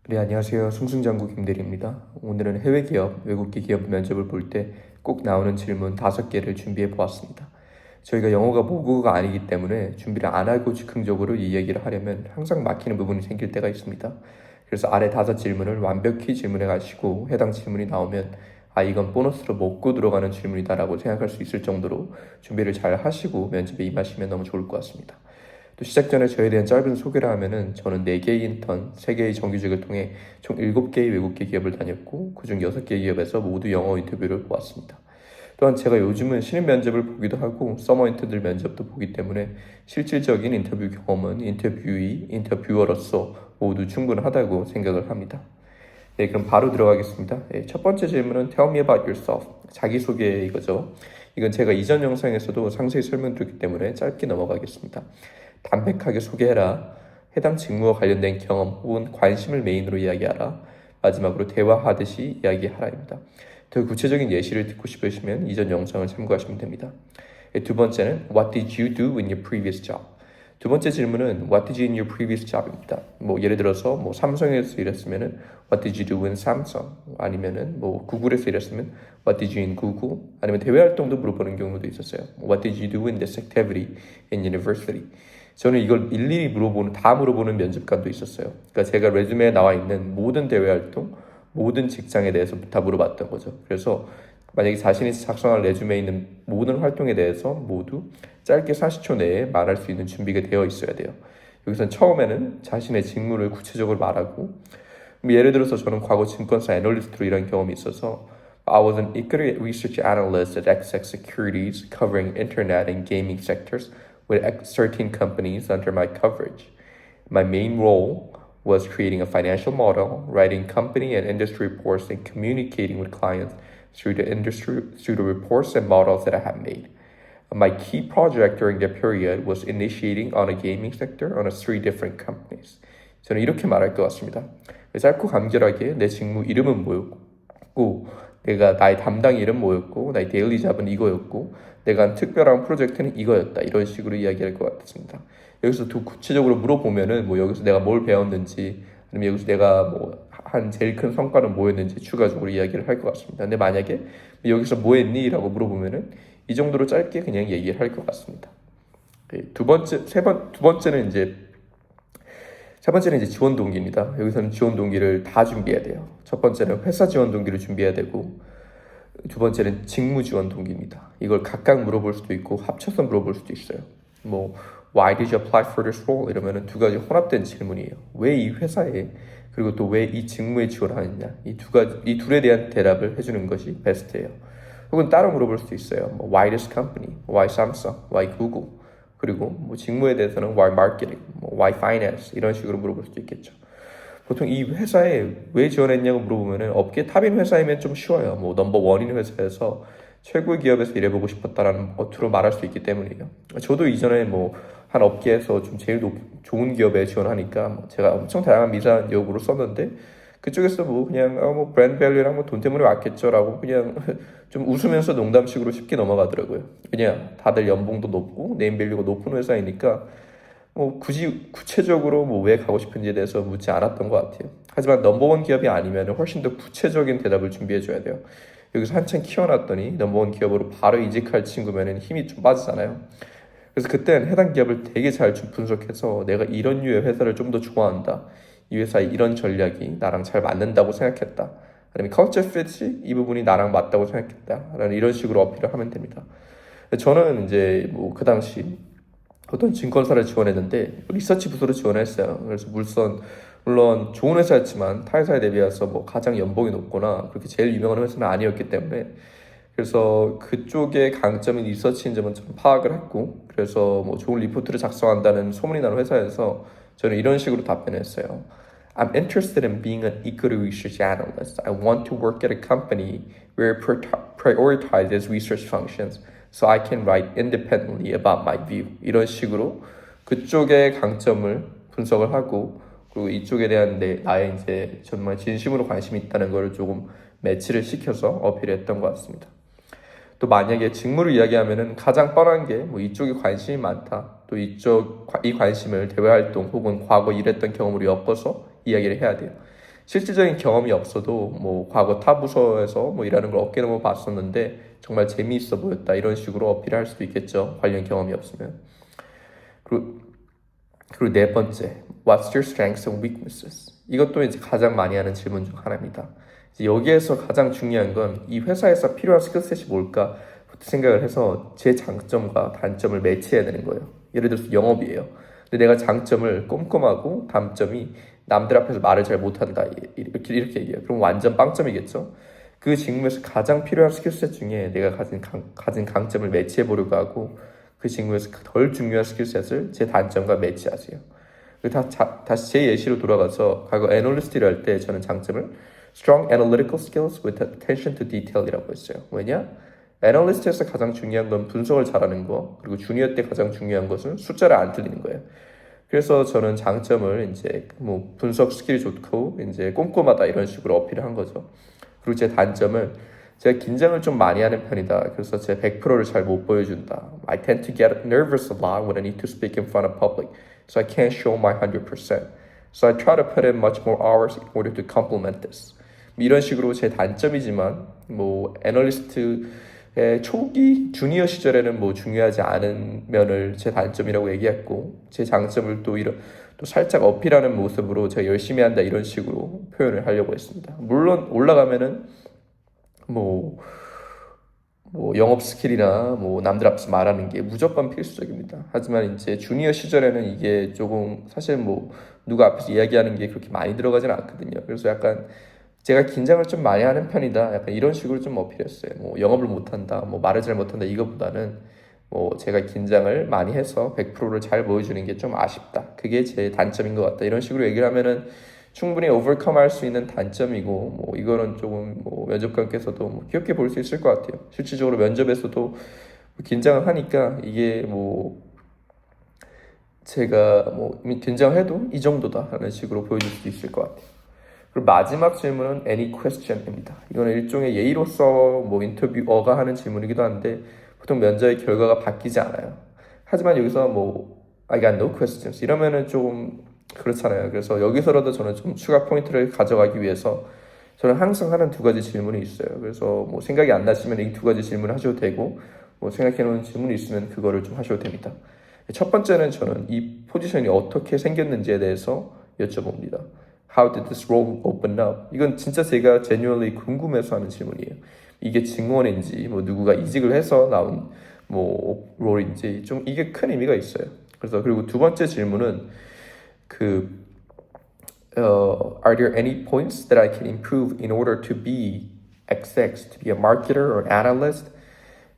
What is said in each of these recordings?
네, 안녕하세요. 승승장구 김대리입니다. 오늘은 해외 기업, 외국계 기업 면접을 볼 때 꼭 나오는 질문 5개를 준비해 보았습니다. 저희가 영어가 모국어가 아니기 때문에 준비를 안 하고 즉흥적으로 이 얘기를 하려면 항상 막히는 부분이 생길 때가 있습니다. 그래서 아래 5질문을 완벽히 질문해 가시고 해당 질문이 나오면 이건 보너스로 먹고 들어가는 질문이다라고 생각할 수 있을 정도로 준비를 잘 하시고 면접에 임하시면 너무 좋을 것 같습니다. 또 시작 전에 저에 대한 짧은 소개를 하면은 저는 4개의 인턴, 3개의 정규직을 통해 총 7개의 외국계 기업을 다녔고 그중 6개 기업에서 모두 영어 인터뷰를 보았습니다. 또한 제가 요즘은 신입 면접을 보기도 하고 서머 인턴들 면접도 보기 때문에 실질적인 인터뷰 경험은 인터뷰어로서 모두 충분하다고 생각을 합니다. 네, 그럼 바로 들어가겠습니다. 네, 첫 번째 질문은 Tell me about yourself. 자기소개 이거죠. 이건 제가 이전 영상에서도 상세히 설명드렸기 때문에 짧게 넘어가겠습니다. 담백하게 소개해라. 해당 직무와 관련된 경험 혹은 관심을 메인으로 이야기하라. 마지막으로 대화하듯이 이야기하라입니다. 더 구체적인 예시를 듣고 싶으시면 이전 영상을 참고하시면 됩니다. 두 번째는 What did you do in your previous job? 두 번째 질문은 What did you in your previous job입니다. 예를 들어서 삼성에서 일했으면은 What did you do in Samsung? 아니면은 구글에서 일했으면 What did you in Google? 아니면 대외 활동도 물어보는 경우도 있었어요. What did you do in this activity in university? 저는 이걸 일일이 다 물어보는 면접관도 있었어요. 그러니까 제가 레주메에 나와 있는 모든 대외 활동, 모든 직장에 대해서 다 물어봤던 거죠. 그래서 만약에 자신이 작성한 레주메에 있는 모든 활동에 대해서 모두 짧게 40초 내에 말할 수 있는 준비가 되어 있어야 돼요. 여기서는 처음에는 자신의 직무를 구체적으로 말하고, 예를 들어서 저는 과거 증권사 애널리스트로 일한 경험이 있어서 I was an equity research analyst at XX Securities covering internet and gaming sectors with 13 companies under my coverage. My main role was creating a financial model, writing company and industry reports, and communicating with clients through the reports and models that I had made. My key project during that period was initiating on a gaming sector on 3 different companies. 저는 이렇게 말할 것 같습니다. 짧고 간결하게 내 직무 이름은 뭐였고, 나의 담당 일은 뭐였고, 나의 데일리 잡은 이거였고, 내가 한 특별한 프로젝트는 이거였다. 이런 식으로 이야기할 것 같습니다. 여기서 더 구체적으로 물어보면은 여기서 내가 뭘 배웠는지, 아니면 여기서 내가 한 제일 큰 성과는 뭐였는지 추가적으로 이야기를 할 것 같습니다. 근데 만약에 여기서 뭐 했니? 라고 물어보면은 이 정도로 짧게 그냥 얘기를 할 것 같습니다. 두 번째는 이제 지원 동기입니다. 여기서는 지원 동기를 다 준비해야 돼요. 첫 번째는 회사 지원 동기를 준비해야 되고, 두 번째는 직무 지원 동기입니다. 이걸 각각 물어볼 수도 있고 합쳐서 물어볼 수도 있어요. Why did you apply for this role? 이러면은 2가지 혼합된 질문이에요. 왜 이 회사에, 그리고 또 왜 이 직무에 지원하느냐. 이 둘에 대한 대답을 해주는 것이 베스트예요. 혹은 따로 물어볼 수도 있어요. Why this company? Why Samsung? Why Google? 그리고 직무에 대해서는 Why marketing? Why finance? 이런 식으로 물어볼 수도 있겠죠. 보통 이 회사에 왜 지원했냐고 물어보면은 업계 탑인 회사이면 좀 쉬워요. 넘버 원인 회사에서 최고의 기업에서 일해보고 싶었다라는 어투로 말할 수 있기 때문이에요. 저도 이전에 한 업계에서 좀 제일 좋은 기업에 지원하니까 제가 엄청 다양한 미사한 역으로 썼는데 그쪽에서 그냥 브랜드 밸류랑 돈 때문에 왔겠죠라고 그냥 좀 웃으면서 농담식으로 쉽게 넘어가더라고요. 그냥 다들 연봉도 높고 네임 밸류가 높은 회사이니까 굳이 구체적으로 왜 가고 싶은지에 대해서 묻지 않았던 것 같아요. 하지만 넘버원 기업이 아니면 훨씬 더 구체적인 대답을 준비해줘야 돼요. 여기서 한참 키워놨더니 넘버원 기업으로 바로 이직할 친구면 힘이 좀 빠지잖아요. 그래서 그때는 해당 기업을 되게 잘 분석해서 내가 이런 류의 회사를 좀 더 좋아한다. 이 회사의 이런 전략이 나랑 잘 맞는다고 생각했다. 아니면 culture fit 이 부분이 나랑 맞다고 생각했다. 라는 이런 식으로 어필을 하면 됩니다. 저는 이제 그 당시 어떤 증권사를 지원했는데 리서치 부서로 지원했어요. 그래서 물론 좋은 회사였지만 타 회사에 대비해서 가장 연봉이 높거나 그렇게 제일 유명한 회사는 아니었기 때문에 그래서 그쪽의 강점인 리서치인 점은 좀 파악을 했고 그래서 좋은 리포트를 작성한다는 소문이 나는 회사에서 저는 이런 식으로 답변했어요. I'm interested in being an equity research analyst. I want to work at a company where it prioritizes research functions. So I can write independently about my view. 이런 식으로 그쪽의 강점을 분석을 하고 그리고 이쪽에 대한 나의 이제 정말 진심으로 관심이 있다는 걸 조금 매치를 시켜서 어필했던 것 같습니다. 또 만약에 직무를 이야기하면은 가장 뻔한 게 이쪽에 관심이 많다. 또 이 관심을 대외활동 혹은 과거 일했던 경험으로 엮어서 이야기를 해야 돼요. 실질적인 경험이 없어도 뭐 과거 타 부서에서 뭐 일하는 걸 어깨 넘어 봤었는데 정말 재미있어 보였다 이런 식으로 어필할 수도 있겠죠. 관련 경험이 없으면. 그리고 네 번째, What's your strengths and weaknesses? 이것도 이제 가장 많이 하는 질문 중 하나입니다. 이제 여기에서 가장 중요한 건 이 회사에서 필요한 스킬셋이 뭘까 생각을 해서 제 장점과 단점을 매치해야 되는 거예요. 예를 들어서 영업이에요. 근데 내가 장점을 꼼꼼하고 단점이 남들 앞에서 말을 잘 못한다 이렇게 얘기해요. 그럼 완전 빵점이겠죠. 그 직무에서 가장 필요한 스킬셋 중에 내가 가진 강점을 매치해 보려고 하고 그 직무에서 덜 중요한 스킬셋을 제 단점과 매치하세요. 다시 제 예시로 돌아가서 과거 애널리스트를 할 때 저는 장점을 strong analytical skills with attention to detail이라고 했어요. 왜냐? 애널리스트에서 가장 중요한 건 분석을 잘하는 거, 그리고 주니어 때 가장 중요한 것은 숫자를 안 틀리는 거예요. 그래서 저는 장점을 이제 뭐 분석 스킬이 좋고 이제 꼼꼼하다 이런 식으로 어필을 한 거죠. 그리고 제 단점을 제가 긴장을 좀 많이 하는 편이다. 그래서 제 100%를 잘 못 보여준다. I tend to get nervous a lot when I need to speak in front of public, so I can't show my 100%. So I try to put in much more hours in order to complement this. 이런 식으로 제 단점이지만 뭐 애널리스트의 초기 주니어 시절에는 뭐 중요하지 않은 면을 제 단점이라고 얘기했고 제 장점을 또 살짝 어필하는 모습으로 제가 열심히 한다 이런 식으로 표현을 하려고 했습니다. 물론 올라가면은 뭐 영업 스킬이나 뭐 남들 앞에서 말하는 게 무조건 필수적입니다. 하지만 이제 주니어 시절에는 이게 조금 사실 뭐 누가 앞에서 이야기하는 게 그렇게 많이 들어가지는 않거든요. 그래서 약간 제가 긴장을 좀 많이 하는 편이다. 약간 이런 식으로 좀 어필했어요. 뭐 영업을 못한다, 뭐 말을 잘 못한다 이거보다는 뭐 제가 긴장을 많이 해서 100%를 잘 보여주는 게 좀 아쉽다. 그게 제 단점인 것 같다. 이런 식으로 얘기를 하면은 충분히 오버컴 할 수 있는 단점이고 뭐 이거는 조금 뭐 면접관께서도 뭐 귀엽게 볼 수 있을 것 같아요. 실질적으로 면접에서도 긴장을 하니까 이게 뭐 제가 뭐 긴장해도 이 정도다 하는 식으로 보여줄 수 있을 것 같아요. 그리고 마지막 질문은 any question입니다. 이거는 일종의 예의로서 뭐 인터뷰어가 하는 질문이기도 한데 보통 면접의 결과가 바뀌지 않아요. 하지만 여기서 뭐 I got no questions 이러면은 좀 그렇잖아요. 그래서 여기서라도 저는 좀 추가 포인트를 가져가기 위해서 저는 항상 하는 두 가지 질문이 있어요. 그래서 뭐 생각이 안 나시면 이 두 가지 질문을 하셔도 되고 뭐 생각해 놓은 질문이 있으면 그거를 좀 하셔도 됩니다. 첫 번째는 저는 이 포지션이 어떻게 생겼는지에 대해서 여쭤봅니다. How did this role open up? 이건 진짜 제가 genuinely 궁금해서 하는 질문이에요. 이게 증원인지 뭐 누구가 이직을 해서 나온 뭐 롤인지 좀 이게 큰 의미가 있어요. 그래서 그리고 두 번째 질문은 are there any points that I can improve in order to be XX, to be a marketer or analyst?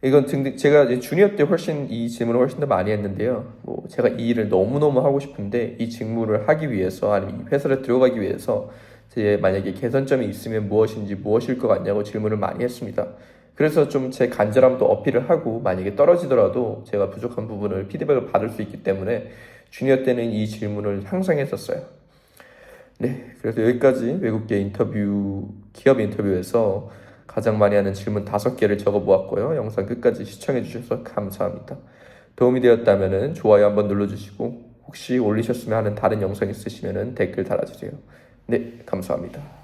이건 제가 이제 주니어 때 이 질문을 훨씬 더 많이 했는데요. 뭐 제가 이 일을 너무너무 하고 싶은데 이 직무를 하기 위해서 아니면 이 회사를 들어가기 위해서 제 만약에 개선점이 있으면 무엇일 것 같냐고 질문을 많이 했습니다. 그래서 좀 제 간절함도 어필을 하고 만약에 떨어지더라도 제가 부족한 부분을 피드백을 받을 수 있기 때문에 주니어 때는 이 질문을 항상 했었어요. 네, 그래서 여기까지 기업 인터뷰에서 가장 많이 하는 질문 5개를 적어보았고요. 영상 끝까지 시청해주셔서 감사합니다. 도움이 되었다면 좋아요 한번 눌러주시고 혹시 올리셨으면 하는 다른 영상 있으시면 댓글 달아주세요. 네, 감사합니다.